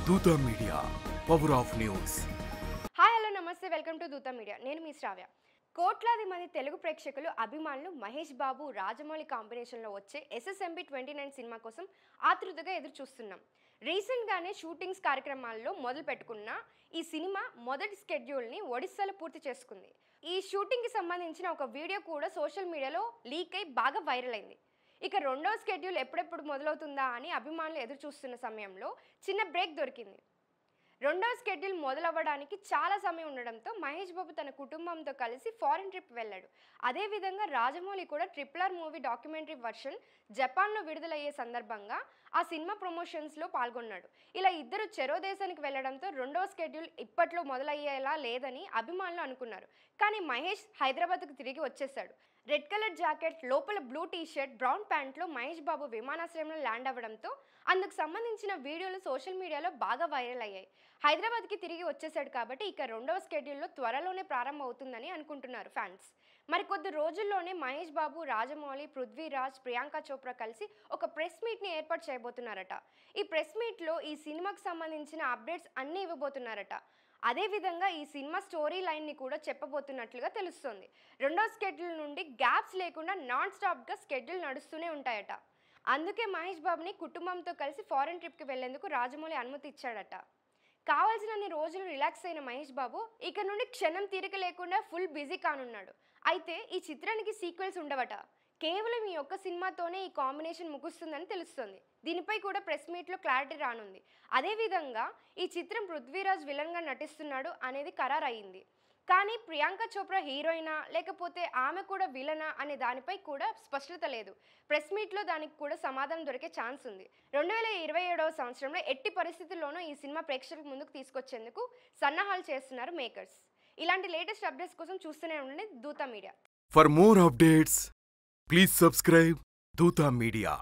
దూత media power of news. Hi hello నమస్తే, welcome to దూత మీడియా. నేను మీ శ్రావ్య. కోట్లాది మంది తెలుగు ప్రేక్షకులు అభిమానులు మహేష్ బాబు రాజమౌళి కాంబినేషన్లో వచ్చే SSMB 29 సినిమా కోసం ఆతృతగా ఎదురు చూస్తున్నాం. రీసెంట్గానే షూటింగ్స్ కార్యక్రమాల్లో మొదలు పెట్టుకున్న ఈ సినిమా మొదటి స్కెడ్యూల్ని ఒడిస్సాలో పూర్తి చేసుకుంది. ఈ షూటింగ్కి సంబంధించిన ఒక వీడియో కూడా సోషల్ మీడియాలో లీక్ అయి బాగా వైరల్ అయింది. ఇక రెండవ స్కెడ్యూల్ ఎప్పుడెప్పుడు మొదలవుతుందా అని అభిమానులు ఎదురు చూస్తున్న సమయంలో చిన్న బ్రేక్ దొరికింది. రెండవ స్కెడ్యూల్ మొదలవ్వడానికి చాలా సమయం ఉండడంతో మహేష్ బాబు తన కుటుంబంతో కలిసి ఫారిన్ ట్రిప్ వెళ్ళాడు. అదేవిధంగా రాజమౌళి కూడా RRR మూవీ డాక్యుమెంటరీ వర్షన్ జపాన్లో విడుదలయ్యే సందర్భంగా ఆ సినిమా ప్రమోషన్స్లో పాల్గొన్నాడు. ఇలా ఇద్దరు చెరో దేశానికి వెళ్లడంతో రెండవ స్కెడ్యూల్ ఇప్పట్లో మొదలయ్యేలా లేదని అభిమానులు అనుకున్నారు. కానీ మహేష్ హైదరాబాద్కు తిరిగి వచ్చేశాడు. రెడ్ కలర్ జాకెట్, లోపల blue T shirt, brown ప్యాంట్లో Mahesh Babu విమానాశ్రయంలో ల్యాండ్ అవ్వడంతో అందుకు సంబంధించిన వీడియోలు సోషల్ మీడియాలో బాగా వైరల్ అయ్యాయి. హైదరాబాద్కి తిరిగి వచ్చేసాడు కాబట్టి ఇక రెండవ స్కెడ్యూల్లో త్వరలోనే ప్రారంభం అవుతుందని అనుకుంటున్నారు ఫ్యాన్స్. మరికొద్ది రోజుల్లోనే మహేష్ బాబు, రాజమౌళి, పృథ్వీరాజ్, ప్రియాంక చోప్రా కలిసి ఒక ప్రెస్ మీట్ని ఏర్పాటు చేయబోతున్నారట. ఈ ప్రెస్ మీట్లో ఈ సినిమాకు సంబంధించిన అప్డేట్స్ అన్నీ ఇవ్వబోతున్నారట. అదేవిధంగా ఈ సినిమా స్టోరీ లైన్ని కూడా చెప్పబోతున్నట్లుగా తెలుస్తోంది. రెండో స్కెడ్యూల్ నుండి గ్యాప్స్ లేకుండా నాన్ స్టాప్గా స్కెడ్యూల్ నడుస్తూనే ఉంటాయట. అందుకే మహేష్ బాబుని కుటుంబంతో కలిసి ఫారెన్ ట్రిప్కి వెళ్లేందుకు రాజమౌళి అనుమతి ఇచ్చాడట. కావాల్సినన్ని రోజులు రిలాక్స్ అయిన మహేష్ బాబు ఇక నుండి క్షణం తీరిక లేకుండా ఫుల్ బిజీ కానున్నాడు. అయితే ఈ చిత్రానికి సీక్వెల్స్ ఉండవట. కేవలం ఈ ఒక్క సినిమాతోనే ఈ కాంబినేషన్ ముగుస్తుందని తెలుస్తుంది. దీనిపై కూడా ప్రెస్ మీట్లో క్లారిటీ రానుంది. అదేవిధంగా ఈ చిత్రం పృథ్వీరాజ్ విలన్గా నటిస్తున్నాడు అనేది ఖరారయ్యింది. కానీ ప్రియాంక చోప్రా హీరోయినా లేకపోతే ఆమె కూడా విలనా అనే దానిపై కూడా స్పష్టత లేదు. ప్రెస్ మీట్లో దానికి కూడా సమాధానం దొరికే ఛాన్స్ ఉంది. 2027వ సంవత్సరంలో ఎట్టి పరిస్థితుల్లోనూ ఈ సినిమా ప్రేక్షకుల ముందుకు తీసుకొచ్చేందుకు సన్నాహాలు చేస్తున్నారు మేకర్స్. ఇలాంటి లేటెస్ట్ అప్డేట్స్ కోసం చూస్తూనే ఉండండి దూత media. For more updates please subscribe దూత మీడియా.